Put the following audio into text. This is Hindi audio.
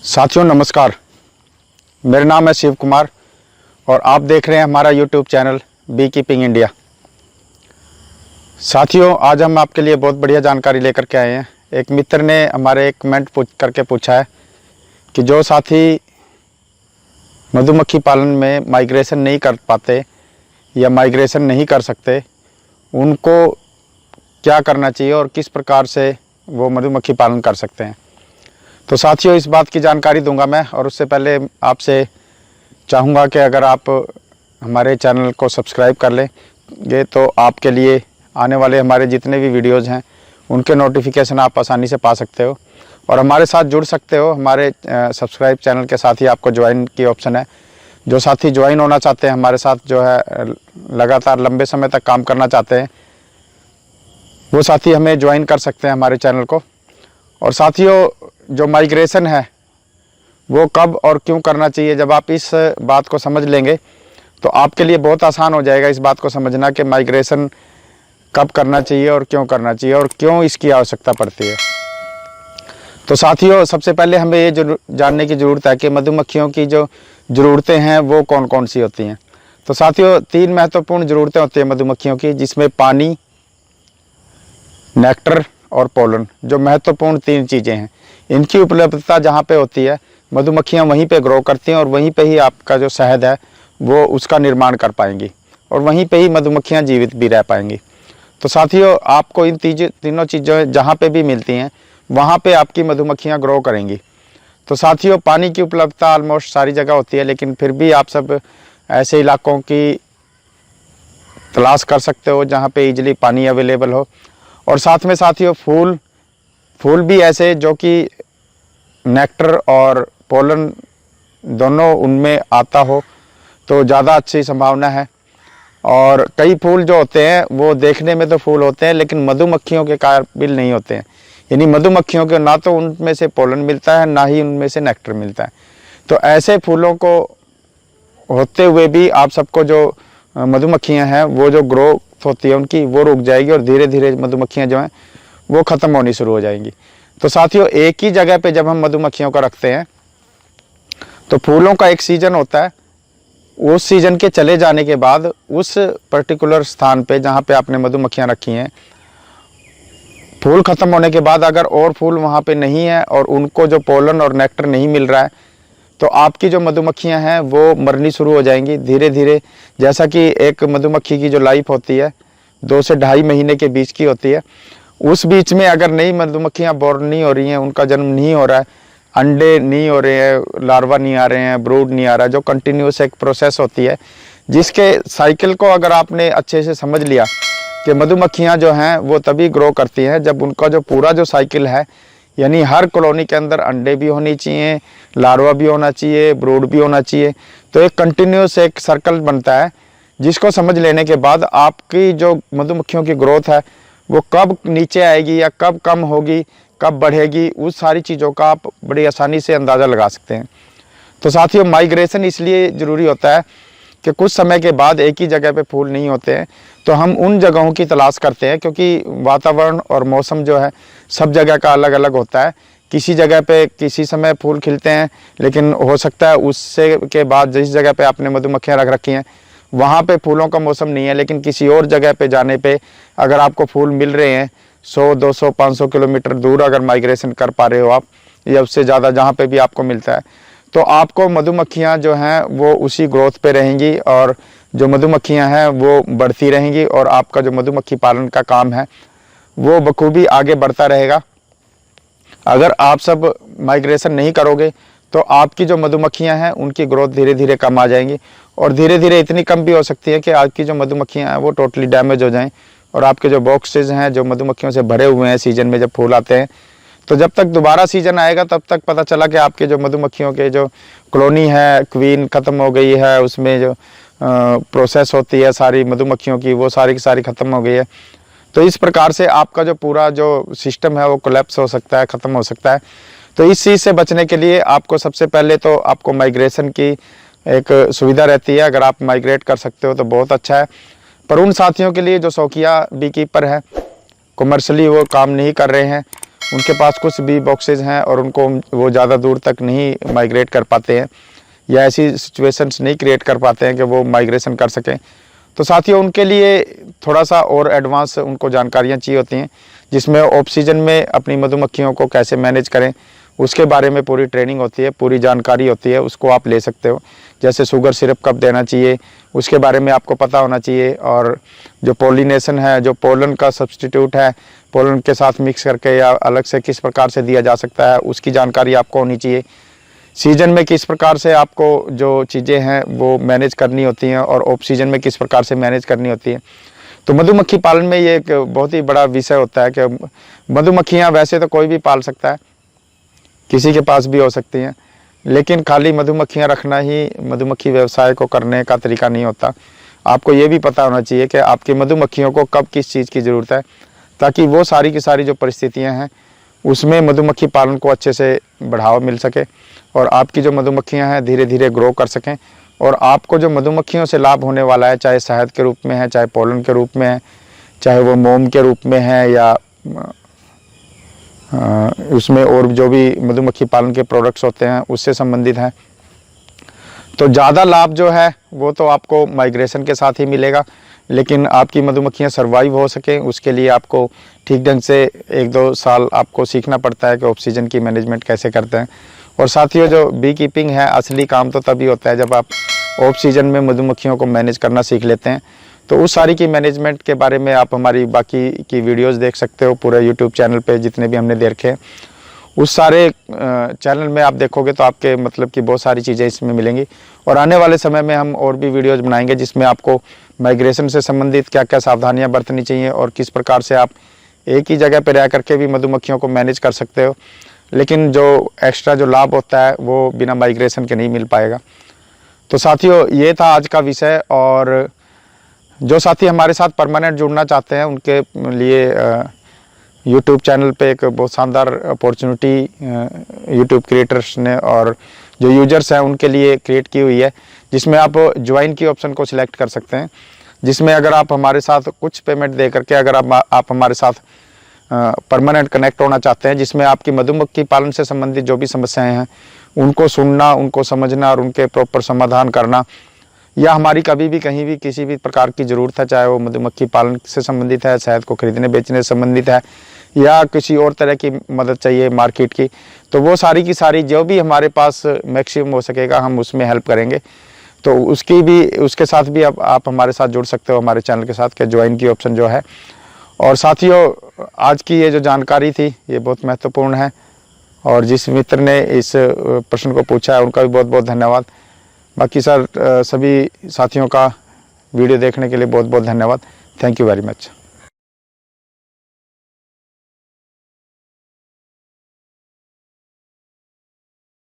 साथियों नमस्कार, मेरा नाम है शिव कुमार और आप देख रहे हैं हमारा YouTube channel bee keeping India. साथियों आज हम आपके लिए बहुत बढ़िया जानकारी लेकर के आए हैं। एक मित्र ने हमारे एक कमेंट करके पूछा है कि जो साथी मधुमक्खी पालन में माइग्रेशन नहीं कर पाते या माइग्रेशन नहीं कर सकते, उनको क्या करना चाहिए और किस प्रकार से वो मधुमक्खी पालन कर सकते हैं। तो साथियों इस बात की जानकारी दूंगा मैं, और उससे पहले आपसे चाहूँगा कि अगर आप हमारे चैनल को सब्सक्राइब कर लेंगे तो आपके लिए आने वाले हमारे जितने भी वीडियोज़ हैं उनके नोटिफिकेशन आप आसानी से पा सकते हो और हमारे साथ जुड़ सकते हो। हमारे सब्सक्राइब चैनल के साथ ही आपको ज्वाइन की ऑप्शन है। जो साथी ज्वाइन होना चाहते हैं हमारे साथ, जो है लगातार लंबे समय तक काम करना चाहते हैं, वो साथी हमें ज्वाइन कर सकते हैं हमारे चैनल को। और साथियों जो माइग्रेशन है वो कब और क्यों करना चाहिए, जब आप इस बात को समझ लेंगे तो आपके लिए बहुत आसान हो जाएगा इस बात को समझना कि माइग्रेशन कब करना चाहिए और क्यों करना चाहिए और क्यों इसकी आवश्यकता पड़ती है। तो साथियों सबसे पहले हमें ये जानने की ज़रूरत है कि मधुमक्खियों की जो ज़रूरतें हैं वो कौन कौन सी होती हैं। तो साथियों 3 महत्वपूर्ण ज़रूरतें होती हैं मधुमक्खियों की, जिसमें पानी, नेक्टर और पोलन, जो महत्वपूर्ण 3 चीज़ें हैं। इनकी उपलब्धता जहाँ पे होती है मधुमक्खियाँ वहीं पे ग्रो करती हैं और वहीं पे ही आपका जो शहद है वो उसका निर्माण कर पाएंगी और वहीं पे ही मधुमक्खियाँ जीवित भी रह पाएंगी। तो साथियों आपको इन तीनों चीज़ें जहाँ पे भी मिलती हैं वहाँ पे आपकी मधुमक्खियाँ ग्रो करेंगी। तो साथियों पानी की उपलब्धता ऑलमोस्ट सारी जगह होती है, लेकिन फिर भी आप सब ऐसे इलाकों की तलाश कर सकते हो जहाँ पे ईजिली पानी अवेलेबल हो। और साथ में साथियों फूल भी ऐसे जो कि नेक्टर और पोलन दोनों उनमें आता हो तो ज़्यादा अच्छी संभावना है। और कई फूल जो होते हैं वो देखने में तो फूल होते हैं लेकिन मधुमक्खियों के काबिल नहीं होते हैं, यानी मधुमक्खियों के ना तो उनमें से पोलन मिलता है ना ही उनमें से नेक्टर मिलता है। तो ऐसे फूलों को होते हुए भी आप सबको जो मधुमक्खियां हैं वो जो ग्रोथ होती है उनकी वो रुक जाएगी और धीरे धीरे मधुमक्खियां जो हैं वो ख़त्म होनी शुरू हो जाएंगी। तो साथियों एक ही जगह पे जब हम मधुमक्खियों को रखते हैं तो फूलों का एक सीज़न होता है, उस सीज़न के चले जाने के बाद उस पर्टिकुलर स्थान पे जहाँ पे आपने मधुमक्खियाँ रखी हैं, फूल ख़त्म होने के बाद अगर और फूल वहाँ पे नहीं है और उनको जो पोलन और नेक्टर नहीं मिल रहा है तो आपकी जो मधुमक्खियाँ हैं वो मरनी शुरू हो जाएंगी धीरे धीरे। जैसा कि एक मधुमक्खी की जो लाइफ होती है 2 से 2.5 महीने के बीच की होती है, उस बीच में अगर नई मधुमक्खियाँ बोर्न नहीं हो रही हैं, उनका जन्म नहीं हो रहा है, अंडे नहीं हो रहे हैं, लार्वा नहीं आ रहे हैं, ब्रूड नहीं आ रहा है, जो कंटिन्यूस एक प्रोसेस होती है जिसके साइकिल को अगर आपने अच्छे से समझ लिया कि मधुमक्खियाँ जो हैं वो तभी ग्रो करती हैं जब उनका जो पूरा जो साइकिल है, यानी हर कॉलोनी के अंदर अंडे भी होनी चाहिए, लार्वा भी होना चाहिए, ब्रूड भी होना चाहिए। तो एक कंटिन्यूस एक सर्कल बनता है जिसको समझ लेने के बाद आपकी जो मधुमक्खियों की ग्रोथ है वो कब नीचे आएगी या कब कम होगी, कब बढ़ेगी, उस सारी चीज़ों का आप बड़ी आसानी से अंदाज़ा लगा सकते हैं। तो साथियों माइग्रेशन इसलिए ज़रूरी होता है कि कुछ समय के बाद एक ही जगह पे फूल नहीं होते हैं तो हम उन जगहों की तलाश करते हैं, क्योंकि वातावरण और मौसम जो है सब जगह का अलग अलग होता है। किसी जगह पे किसी समय फूल खिलते हैं लेकिन हो सकता है उससे के बाद जिस जगह पे आपने मधुमक्खियाँ रख रखी हैं वहाँ पे फूलों का मौसम नहीं है, लेकिन किसी और जगह पे जाने पे अगर आपको फूल मिल रहे हैं 100, 200, 500 किलोमीटर दूर अगर माइग्रेशन कर पा रहे हो आप या उससे ज़्यादा जहाँ पे भी आपको मिलता है, तो आपको मधुमक्खियाँ जो हैं वो उसी ग्रोथ पे रहेंगी और जो मधुमक्खियाँ हैं वो बढ़ती रहेंगी और आपका जो मधुमक्खी पालन का काम है वो बखूबी आगे बढ़ता रहेगा। अगर आप सब माइग्रेशन नहीं करोगे तो आपकी जो मधुमक्खियाँ हैं उनकी ग्रोथ धीरे धीरे कम आ जाएंगी और धीरे धीरे इतनी कम भी हो सकती है कि आपकी जो मधुमक्खियाँ हैं वो टोटली डैमेज हो जाएं और आपके जो बॉक्सेज हैं जो मधुमक्खियों से भरे हुए हैं सीजन में जब फूल आते हैं, तो जब तक दोबारा सीजन आएगा तब तक पता चला कि आपके जो मधुमक्खियों के जो कॉलोनी है, क्वीन ख़त्म हो गई है, उसमें जो प्रोसेस होती है सारी मधुमक्खियों की वो सारी की सारी ख़त्म हो गई है। तो इस प्रकार से आपका जो पूरा जो सिस्टम है वो कोलैप्स हो सकता है, ख़त्म हो सकता है। तो इस चीज़ से बचने के लिए आपको सबसे पहले तो आपको माइग्रेशन की एक सुविधा रहती है। अगर आप माइग्रेट कर सकते हो तो बहुत अच्छा है, पर उन साथियों के लिए जो शौकिया बी कीपर है, कमर्शियली वो काम नहीं कर रहे हैं उनके पास कुछ बी बॉक्सेज हैं और उनको वो ज़्यादा दूर तक नहीं माइग्रेट कर पाते हैं या ऐसी सिचुएशंस नहीं क्रिएट कर पाते हैं कि वो माइग्रेशन कर सकें। तो साथियों, उनके लिए थोड़ा सा और एडवांस उनको जानकारियाँ चाहिए होती हैं, जिसमें ऑफ सीजन में अपनी मधुमक्खियों को कैसे मैनेज करें उसके बारे में पूरी ट्रेनिंग होती है, पूरी जानकारी होती है, उसको आप ले सकते हो। जैसे शुगर सिरप कब देना चाहिए उसके बारे में आपको पता होना चाहिए, और जो पोलिनेशन है, जो पोलन का सब्सटीट्यूट है, पोलन के साथ मिक्स करके या अलग से किस प्रकार से दिया जा सकता है उसकी जानकारी आपको होनी चाहिए। सीजन में किस प्रकार से आपको जो चीज़ें हैं वो मैनेज करनी होती हैं और ऑफ सीजन में किस प्रकार से मैनेज करनी होती है। तो मधुमक्खी पालन में ये एक बहुत ही बड़ा विषय होता है कि मधुमक्खियाँ वैसे तो कोई भी पाल सकता है, किसी के पास भी हो सकती हैं, लेकिन खाली मधुमक्खियाँ रखना ही मधुमक्खी व्यवसाय को करने का तरीका नहीं होता। आपको ये भी पता होना चाहिए कि आपकी मधुमक्खियों को कब किस चीज़ की ज़रूरत है, ताकि वो सारी की सारी जो परिस्थितियाँ हैं उसमें मधुमक्खी पालन को अच्छे से बढ़ावा मिल सके और आपकी जो मधुमक्खियाँ हैं धीरे धीरे ग्रो कर सकें। और आपको जो मधुमक्खियों से लाभ होने वाला है, चाहे शहद के रूप में है, चाहे पोलन के रूप में है, चाहे वो मोम के रूप में है या उसमें और जो भी मधुमक्खी पालन के प्रोडक्ट्स होते हैं उससे संबंधित हैं, तो ज़्यादा लाभ जो है वो तो आपको माइग्रेशन के साथ ही मिलेगा। लेकिन आपकी मधुमक्खियाँ सर्वाइव हो सकें उसके लिए आपको ठीक ढंग से 1-2 साल आपको सीखना पड़ता है कि ऑफ सीजन की मैनेजमेंट कैसे करते हैं। और साथियों, जो बी कीपिंग है, असली काम तो तभी होता है जब आप ऑफ सीजन में मधुमक्खियों को मैनेज करना सीख लेते हैं। तो उस सारी की मैनेजमेंट के बारे में आप हमारी बाकी की वीडियोस देख सकते हो पूरे यूट्यूब चैनल पे, जितने भी हमने देखे उस सारे चैनल में आप देखोगे तो आपके मतलब कि बहुत सारी चीज़ें इसमें मिलेंगी। और आने वाले समय में हम और भी वीडियोस बनाएंगे जिसमें आपको माइग्रेशन से संबंधित क्या क्या सावधानियां बरतनी चाहिए और किस प्रकार से आप एक ही जगह पर रह करके भी मधुमक्खियों को मैनेज कर सकते हो, लेकिन जो एक्स्ट्रा जो लाभ होता है वो बिना माइग्रेशन के नहीं मिल पाएगा। तो साथियों, ये था आज का विषय। और जो साथी हमारे साथ परमानेंट जुड़ना चाहते हैं उनके लिए यूट्यूब चैनल पे एक बहुत शानदार अपॉर्चुनिटी यूट्यूब क्रिएटर्स ने और जो यूजर्स हैं उनके लिए क्रिएट की हुई है, जिसमें आप ज्वाइन की ऑप्शन को सिलेक्ट कर सकते हैं, जिसमें अगर आप हमारे साथ कुछ पेमेंट दे करके अगर आप हमारे साथ परमानेंट कनेक्ट होना चाहते हैं, जिसमें आपकी मधुमक्खी पालन से संबंधित जो भी समस्याएं हैं उनको सुनना, उनको समझना और उनके प्रॉपर समाधान करना, या हमारी कभी भी कहीं भी किसी भी प्रकार की ज़रूरत है, चाहे वो मधुमक्खी पालन से संबंधित है, शहद को खरीदने बेचने से संबंधित है, या किसी और तरह की मदद चाहिए मार्केट की, तो वो सारी की सारी जो भी हमारे पास मैक्सिमम हो सकेगा हम उसमें हेल्प करेंगे। तो उसके साथ भी आप हमारे साथ जुड़ सकते हो हमारे चैनल के साथ के ज्वाइन की ऑप्शन जो है। और साथियों, आज की ये जो जानकारी थी ये बहुत महत्वपूर्ण है, और जिस मित्र ने इस प्रश्न को पूछा है उनका भी बहुत बहुत धन्यवाद। बाकी सभी साथियों का वीडियो देखने के लिए बहुत बहुत धन्यवाद। Thank you very much.